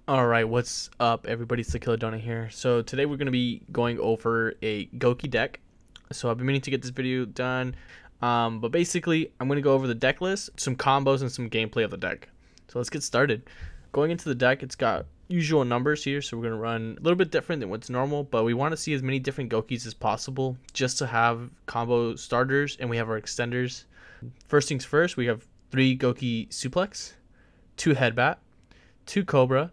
Alright, what's up everybody, it's TheKillaDonut here. So today we're going to be going over a Gouki deck. So I've been meaning to get this video done, but basically I'm going to go over the deck list, some combos, and some gameplay of the deck. So let's get started. Going into the deck, it's got usual numbers here, so we're going to run a little bit different than what's normal, but we want to see as many different Goukis as possible just to have combo starters, and we have our extenders. First things first, we have 3 Gouki Suplex, 2 Headbat, 2 Cobra,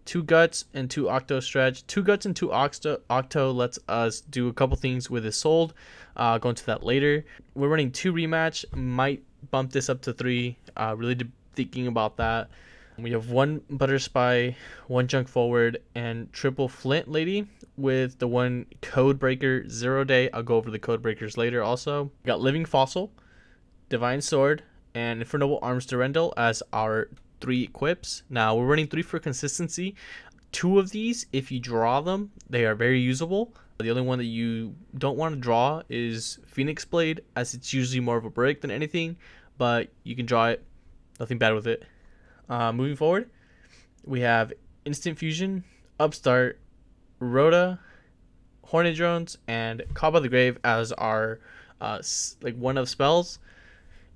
2 Guts, and 2 Octo stretch. 2 Guts and 2 Octo lets us do a couple things with his sold. Go into that later. We're running 2 rematch. Might bump this up to 3. Really thinking about that. We have 1 Butter Spy, 1 Junk Forward, and triple Flint Lady with the 1 Code Breaker 0 Day. I'll go over the Code Breakers later also. We got Living Fossil, Divine Sword, and Infernal Arms Durendal as our 3 equips. Now we're running 3 for consistency. 2 of these, if you draw them, they are very usable. The only one that you don't want to draw is Phoenix Blade, as it's usually more of a break than anything, but you can draw it. Nothing bad with it. Moving forward, we have Instant Fusion, Upstart, Rhoda, Hornet Drones, and Call by the Grave as our one of spells.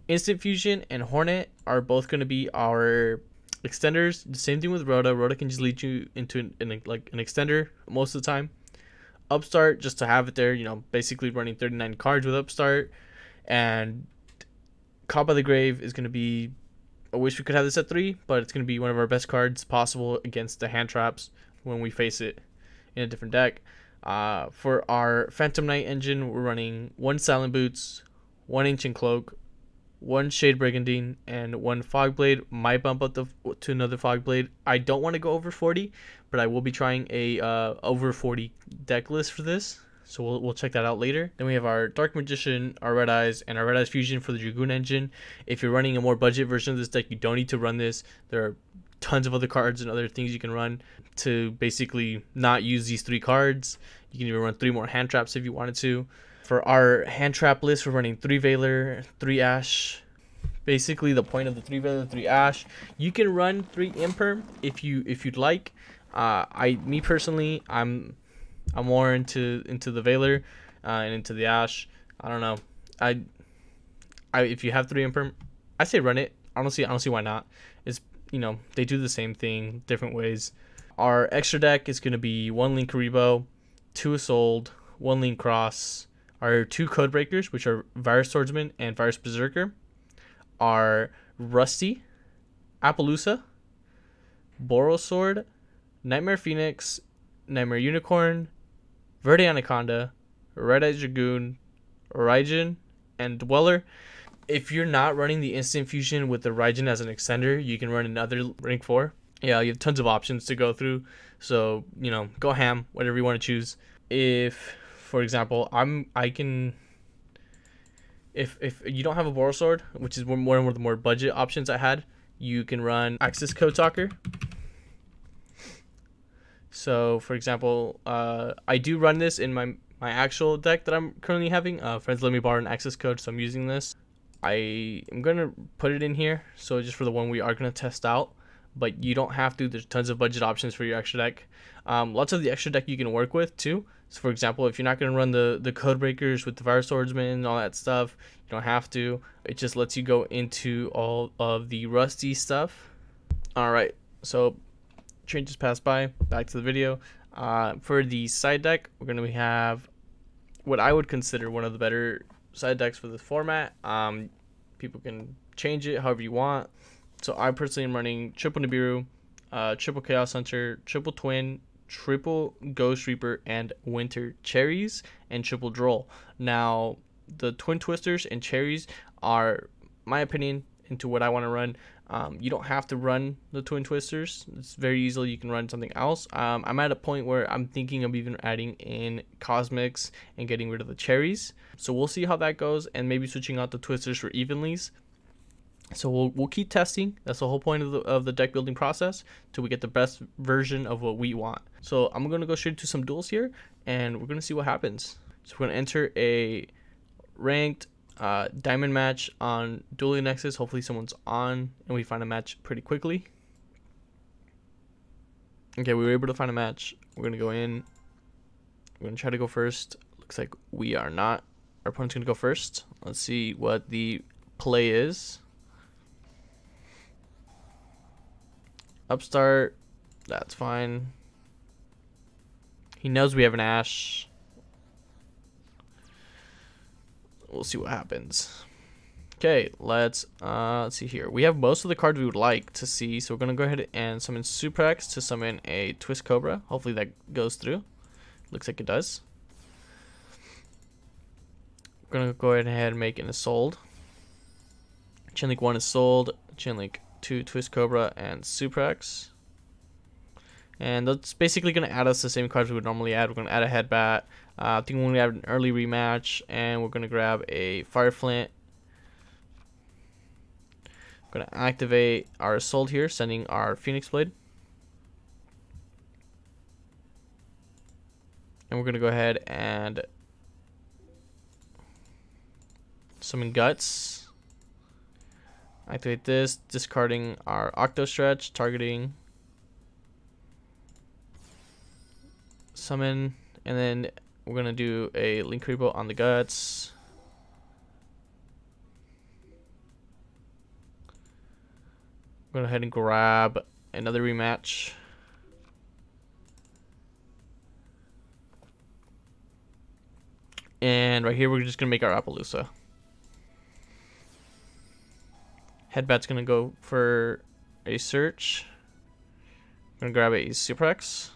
Instant Fusion and Hornet are both going to be our extenders. The same thing with Rhoda. Rhoda can just lead you into an extender most of the time. Upstart, just to have it there, basically running 39 cards with Upstart. And Caught by the Grave is going to be, I wish we could have this at 3, but it's going to be one of our best cards possible against the hand traps when we face it in a different deck. For our Phantom Knight engine, we're running 1 Silent Boots, 1 Ancient Cloak, 1 Shade Brigandine, and 1 Fog Blade. Might bump up to another Fog Blade. I don't want to go over 40, but I will be trying a over 40 deck list for this, so we'll check that out later. Then we have our Dark Magician, our Red Eyes, and our Red Eyes Fusion for the Dragoon engine. If you're running a more budget version of this deck, you don't need to run this. There are tons of other cards and other things you can run to basically not use these 3 cards. You can even run 3 more hand traps if you wanted to. For our hand trap list, we're running 3 Veiler, 3 Ash. Basically, the point of the 3 Veiler, 3 Ash. You can run 3 Imperm if you'd like. Me personally, I'm more into the Veiler and into the Ash. I don't know. If you have 3 Imperm, I say run it. I don't see why not. It's they do the same thing different ways. Our extra deck is going to be 1 Link Karibo, 2 Isolde, 1 Link Cross. Our 2 Code Breakers, which are Virus Swordsman and Virus Berserker, are Rusty, Appaloosa, Boros Sword, Nightmare Phoenix, Nightmare Unicorn, Verde Anaconda, Red Eyes Dragoon, Raijin, and Dweller. If you're not running the Instant Fusion with the Raijin as an extender, you can run another rank 4. Yeah, you have tons of options to go through, so go ham, whatever you want to choose. If, for example, if you don't have a Boros Sword, which is one of the more budget options I had, you can run Axis Code Talker. So, for example, I do run this in my actual deck that I'm currently having. Friends let me borrow an access code, so I'm using this. I am going to put it in here, so just for the one we are going to test out. But you don't have to. There's tons of budget options for your extra deck. Lots of the extra deck you can work with, too. So, for example, if you're not going to run the Code Breakers with the Virus Swordsman and all that stuff, you don't have to. It just lets you go into all of the Rusty stuff. Alright, so train just passed by. Back to the video. For the side deck, we're going to have what I would consider one of the better side decks for this format. People can change it however you want. So I personally am running triple Nibiru, triple Chaos Hunter, triple Twin, triple Ghost Reaper, and Winter Cherries, and triple Droll. Now, the Twin Twisters and Cherries are, my opinion, into what I want to run. You don't have to run the Twin Twisters. It's very easily you can run something else. I'm at a point where I'm thinking of even adding in Cosmics and getting rid of the Cherries. So we'll see how that goes, and maybe switching out the Twisters for Evenlies. So we'll keep testing. That's the whole point of the deck building process, till we get the best version of what we want. So I'm going to go straight to some duels here, and we're going to see what happens. So we're going to enter a ranked diamond match on Dueling Nexus. Hopefully someone's on and we find a match pretty quickly. Okay, we were able to find a match. We're gonna go in. We're gonna try to go first. Looks like we are not. Our opponent's gonna go first. Let's see what the play is. Upstart. That's fine. He knows we have an Ash. We'll see what happens. Okay, let's see here. We have most of the cards we would like to see, so we're gonna go ahead and summon Suprex to summon a Twist Cobra. Hopefully that goes through. Looks like it does. We're gonna go ahead and make an Sold. Chainlink 1 is sold. Chainlink 2, Twist Cobra, and Suprex. And that's basically going to add us the same cards we would normally add. We're going to add a Headbat. I think we're going to add an early rematch. And we're going to grab a Fire Flint. We're going to activate our Assault here, sending our Phoenix Blade. And we're going to go ahead and summon Guts. Activate this, discarding our Octo Stretch, targeting. Summon, and then we're gonna do a Link Repo on the Guts. Go ahead and grab another rematch. And right here we're just gonna make our Appaloosa. Headbat's gonna go for a search. I'm gonna grab a Suprex.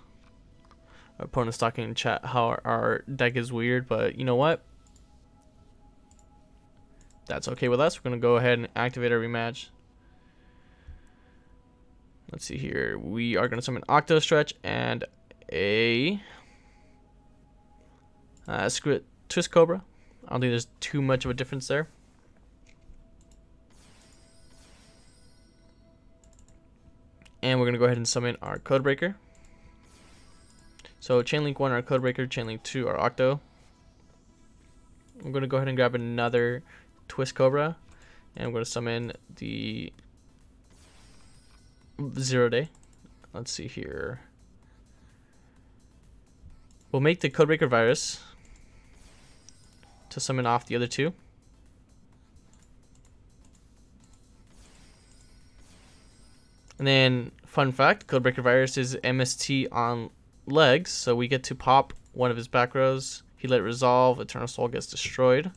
Our opponent's talking in chat how our deck is weird, but you know what? That's okay with us. We're gonna go ahead and activate our rematch. Let's see here. We are gonna summon Octo Stretch and a Twist Cobra. I don't think there's too much of a difference there. And we're gonna go ahead and summon our Codebreaker. So Chainlink 1 our Codebreaker, Chainlink 2 our Octo. I'm gonna go ahead and grab another Twist Cobra, and I'm gonna summon the 0 Day. Let's see here. We'll make the Codebreaker Virus to summon off the other two. And then, fun fact, Codebreaker Virus is MST on legs, so we get to pop one of his back rows. He let it resolve, Eternal Soul gets destroyed.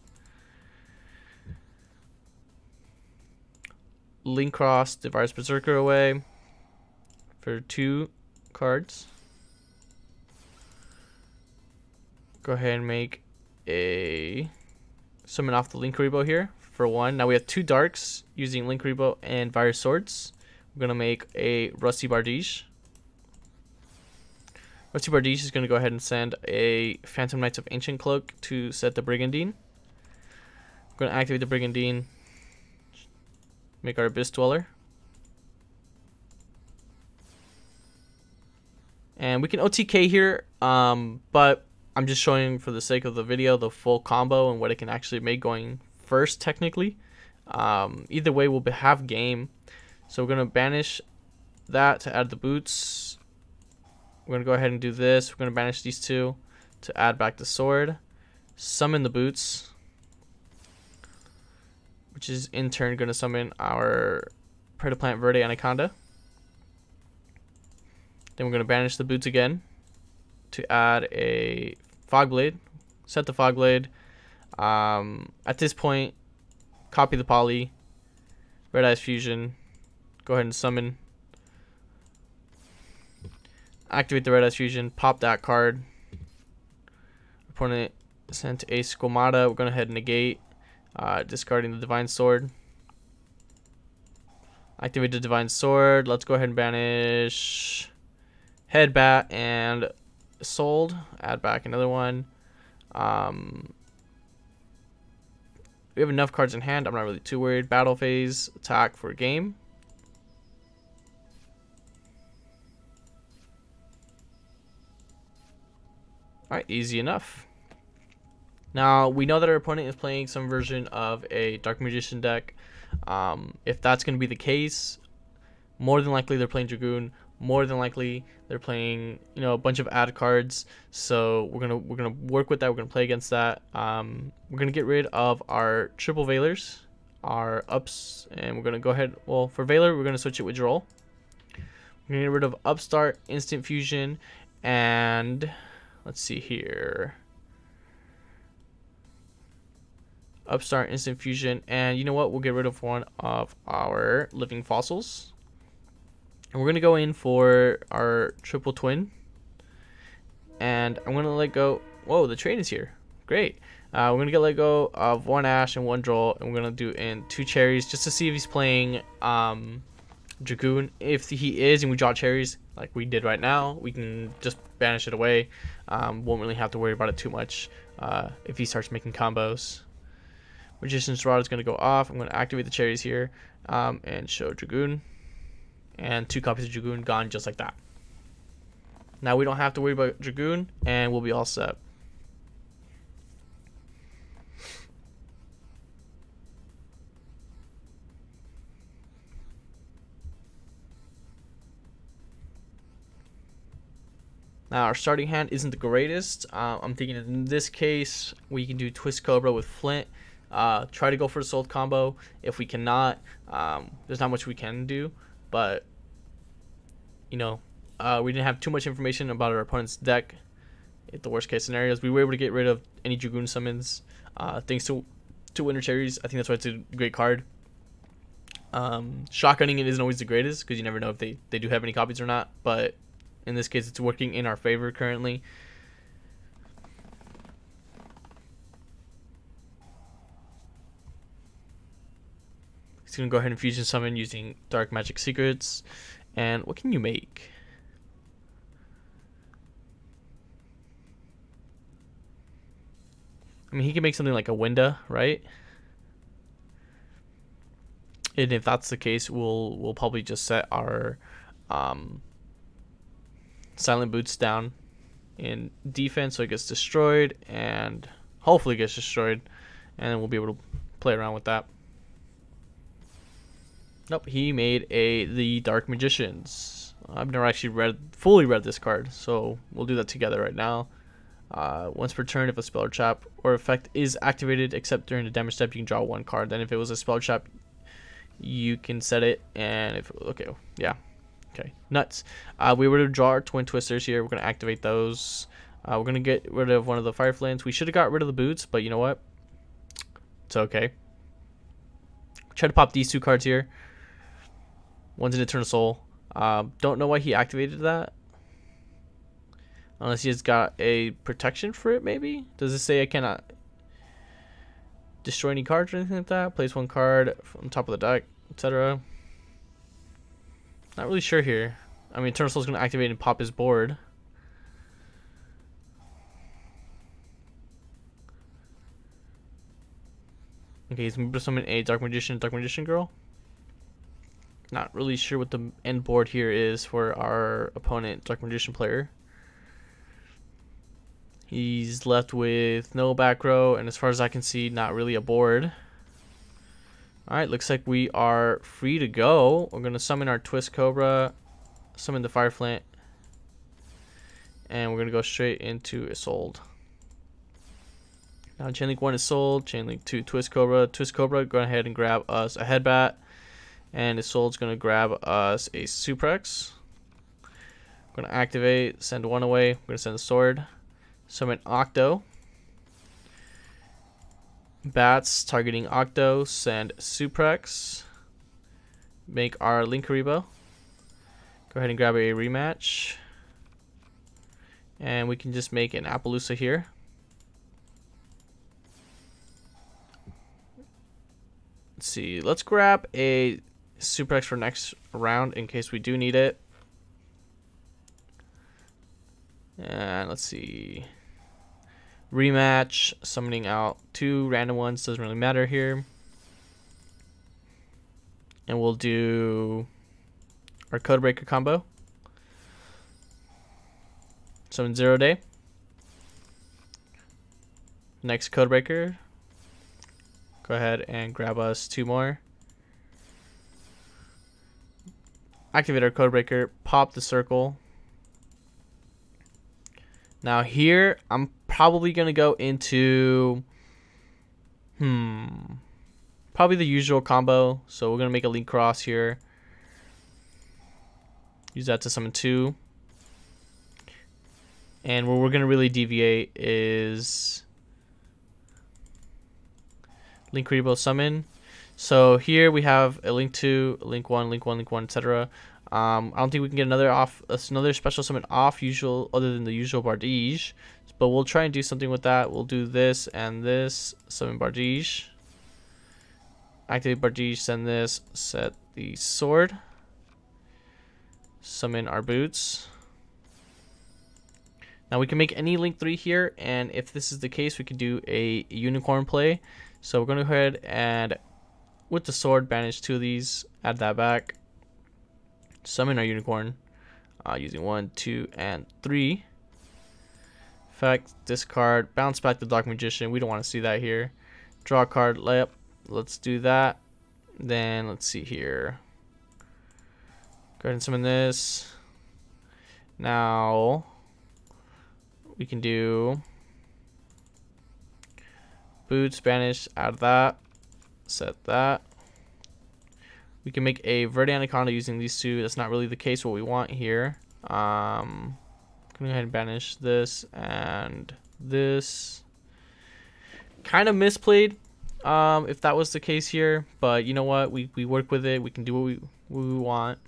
Link Cross the Virus Berserker away for 2 cards. Go ahead and make a summon off the Link Rebo here for 1. Now we have 2 darks using Link Rebo and Virus Swords. We're gonna make a Rusty Bardiche. Rusty Bardiche is gonna go ahead and send a Phantom Knights of Ancient Cloak to set the Brigandine. We're gonna activate the Brigandine. Make our Abyss Dweller. And we can OTK here, but I'm just showing for the sake of the video the full combo and what it can actually make going first technically. Either way we'll have game. So we're going to banish that to add the boots. We're going to go ahead and do this. We're going to banish these 2 to add back the sword. Summon the boots, which is in turn going to summon our Predaplant Verde Anaconda. Then we're going to banish the boots again to add a Fog Blade. Set the Fog Blade. At this point, copy the Poly, Red Eyes Fusion. Go ahead and summon. Activate the Red Eyes Fusion. Pop that card. Opponent sent a Squamata. We're going to head and negate. Discarding the Divine Sword. Activate the Divine Sword. Let's go ahead and banish Headbat and Sold. Add back another one. We have enough cards in hand. I'm not really too worried. Battle phase. Attack for game. Alright, easy enough. Now, we know that our opponent is playing some version of a Dark Magician deck. If that's going to be the case, more than likely they're playing Dragoon. more than likely they're playing, you know, a bunch of ad cards. So we're gonna work with that. We're gonna play against that. We're gonna get rid of our triple Veilers, our ups, and we're gonna go ahead. Well, for Veiler, we're gonna switch it with Droll. We're gonna get rid of Upstart, Instant Fusion, and let's see here. Upstart, Instant Fusion, and you know what? We'll get rid of one of our Living Fossils. And we're gonna go in for our triple twin. And I'm gonna let go. Whoa, the train is here. Great. We're gonna let go of one Ash and one Droll, and we're gonna do in 2 cherries just to see if he's playing Dragoon. If he is and we draw cherries like we did right now, we can just banish it away. Won't really have to worry about it too much if he starts making combos. Magician's Rod is going to go off. I'm going to activate the cherries here and show Dragoon. And 2 copies of Dragoon gone just like that. Now we don't have to worry about Dragoon, and we'll be all set. Now our starting hand isn't the greatest. I'm thinking in this case we can do Twist Cobra with Flint. Try to go for a sold combo. If we cannot, there's not much we can do. But you know, we didn't have too much information about our opponent's deck. At the worst case scenarios, we were able to get rid of any Dragoon summons thanks to Winter Cherries. I think that's why it's a great card. Shotgunning it isn't always the greatest because you never know if they do have any copies or not. But in this case, it's working in our favor currently. He's going to go ahead and fusion summon using Dark Magic Secrets. And what can you make? I mean, he can make something like a Winda, right? And if that's the case, we'll probably just set our Silent Boots down in defense so it gets destroyed, and hopefully it gets destroyed, and then we'll be able to play around with that. Nope, he made the Dark Magicians. I've never actually fully read this card, so we'll do that together right now. Once per turn, if a spell or trap or effect is activated, except during the damage step, you can draw 1 card. Then if it was a spell trap, you can set it, and if okay, yeah. Okay, nuts. We were to draw our Twin Twisters here. We're going to activate those. We're going to get rid of one of the Fire Flames. We should have got rid of the boots, but you know what? It's okay. Try to pop these 2 cards here. One's an Eternal Soul. Don't know why he activated that. Unless he has got a protection for it, maybe? Does it say I cannot destroy any cards or anything like that? Place 1 card on top of the deck, etc. Not really sure here. I mean, Eternal Soul is going to activate and pop his board. Okay, he's going to summon a Dark Magician Girl. Not really sure what the end board here is for our opponent, Dark Magician player. He's left with no back row, and as far as I can see, not really a board. Alright, looks like we are free to go. We're going to summon our Twist Cobra, summon the Fire Flint, and we're going to go straight into Isolde. Now Chain Link 1 is sold, Chain Link 2 Twist Cobra. Twist Cobra, go ahead and grab us a Headbat, and Isolde's going to grab us a Suprex. We're going to activate, send 1 away, we're going to send the Sword, summon Octo. Bats targeting Octo, send Suprex, make our Linkaribo, go ahead and grab a rematch, and we can just make an Appaloosa here. Let's see, let's grab a Suprex for next round in case we do need it. And let's see, rematch, summoning out 2 random ones, doesn't really matter here. And we'll do our Codebreaker combo. Summon 0 Day. Next Codebreaker. Go ahead and grab us 2 more. Activate our Codebreaker, pop the circle. Now here, I'm probably going to go into, probably the usual combo. So we're going to make a link cross here. Use that to summon 2. And where we're going to really deviate is link Rebo summon. So here we have a link 2, a link 1, link 1, link 1, etc. I don't think we can get another special summon off usual other than the usual Bardige, but we'll try and do something with that. We'll do this and this, summon Bardige, activate Bardige, send this, set the sword, summon our boots. Now we can make any link 3 here, and if this is the case, we can do a unicorn play. So we're going to go ahead and with the sword banish 2 of these, add that back, summon our unicorn using 1, 2, and 3. Effect, discard, bounce back the Dark Magician. We don't want to see that here. Draw a card, layup. Let's do that. Then let's see here. Go ahead and summon this. Now we can do boots, banish, add that, set that. We can make a Verde Anaconda using these 2. That's not really the case what we want here. I'm gonna go ahead and banish this and this. Kind of misplayed if that was the case here, but you know what, we work with it. We can do what we want.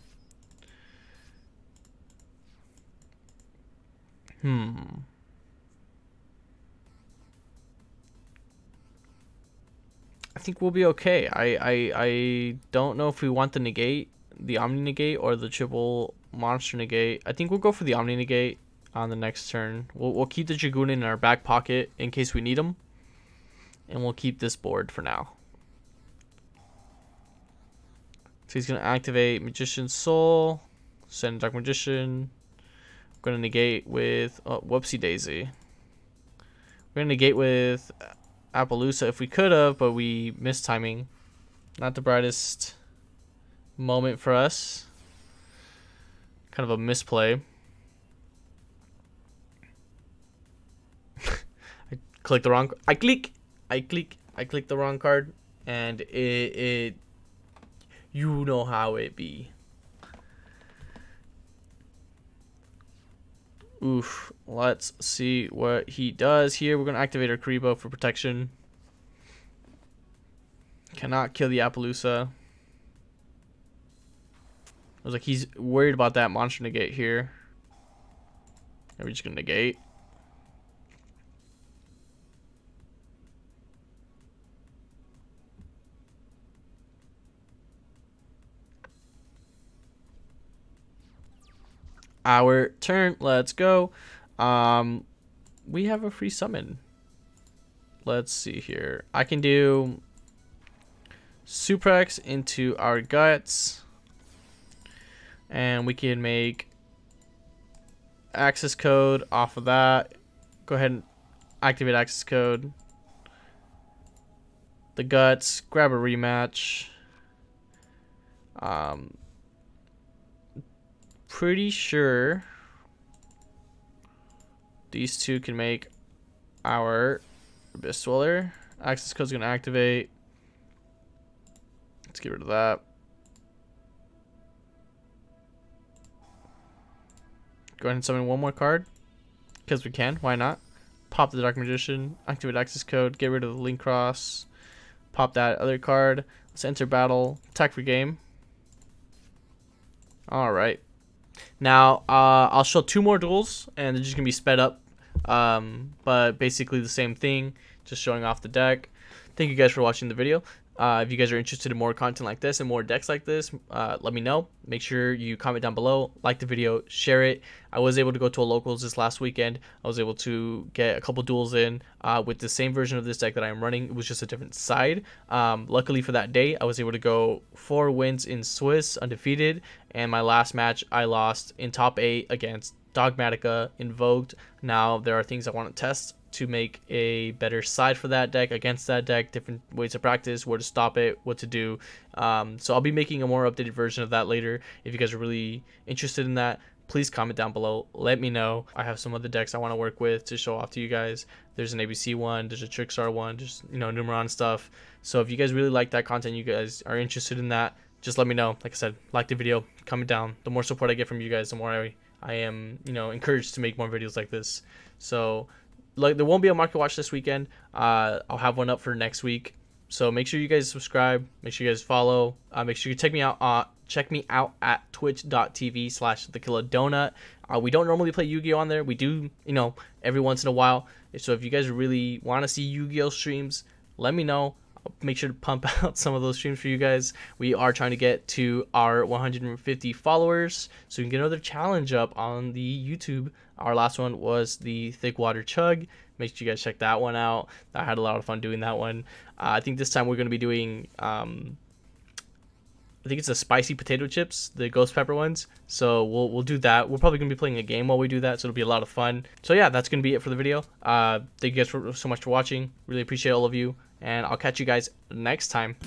I think we'll be okay. I don't know if we want the negate, the Omni negate, or the triple monster negate. I think we'll go for the Omni negate on the next turn. We'll keep the Dragoon in our back pocket in case we need them, and we'll keep this board for now. So he's gonna activate Magician's Soul, send Dark Magician. We're gonna negate with whoopsie daisy. We're gonna negate with Appaloosa if we could have, but we missed timing. Not the brightest moment for us. Kind of a misplay. I clicked the wrong. I clicked the wrong card, and it you know how it be. Oof. Let's see what he does here. We're going to activate our Karibo for protection. Cannot kill the Appaloosa. I was like, he's worried about that monster negate here. Are we just going to negate? Our turn. Let's go. We have a free summon. Let's see here. I can do Suprex into our guts, and we can make access code off of that. Go ahead and activate access code. The guts. Grab a rematch. Pretty sure these 2 can make our Abyss Dweller. Access code's gonna activate. Let's get rid of that. Go ahead and summon 1 more card because we can. Why not? Pop the Dark Magician. Activate access code. Get rid of the Link Cross. Pop that other card. Let's enter battle. Attack for game. All right. Now, I'll show 2 more duels, and they're just going to be sped up, but basically the same thing, just showing off the deck. Thank you guys for watching the video. If you guys are interested in more content like this and more decks like this, let me know. Make sure you comment down below, like the video, share it. I was able to go to a locals this last weekend. I was able to get a couple duels in with the same version of this deck that I am running. It was just a different side. Luckily for that day, I was able to go 4 wins in Swiss, undefeated. And my last match, I lost in top 8 against Dogmatica, Invoked. Now there are things I want to test to make a better side for that deck, against that deck, different ways to practice, where to stop it, what to do. So I'll be making a more updated version of that later. If you guys are really interested in that, please comment down below, let me know. I have some other decks I want to work with to show off to you guys. There's an ABC one, there's a Trickstar one, just, you know, Numeron stuff. So if you guys really like that content, you guys are interested in that, just let me know. Like I said, like the video, comment down. The more support I get from you guys, the more I am, you know, encouraged to make more videos like this. So like, there won't be a market watch this weekend. I'll have one up for next week. So make sure you guys subscribe, make sure you guys follow, make sure you check me out at twitch.tv/TheKillaDonut. We don't normally play Yu-Gi-Oh on there. We do, you know, every once in a while. So if you guys really want to see Yu-Gi-Oh streams, let me know. I'll make sure to pump out some of those streams for you guys. We are trying to get to our 150 followers, so we can get another challenge up on the YouTube. Our last one was the Thick Water Chug. Make sure you guys check that one out. I had a lot of fun doing that one. I think this time we're going to be doing, I think it's the spicy potato chips, the ghost pepper ones. So we'll do that. We're probably going to be playing a game while we do that, so it'll be a lot of fun. So yeah, that's going to be it for the video. Thank you guys so much for watching. Really appreciate all of you, and I'll catch you guys next time.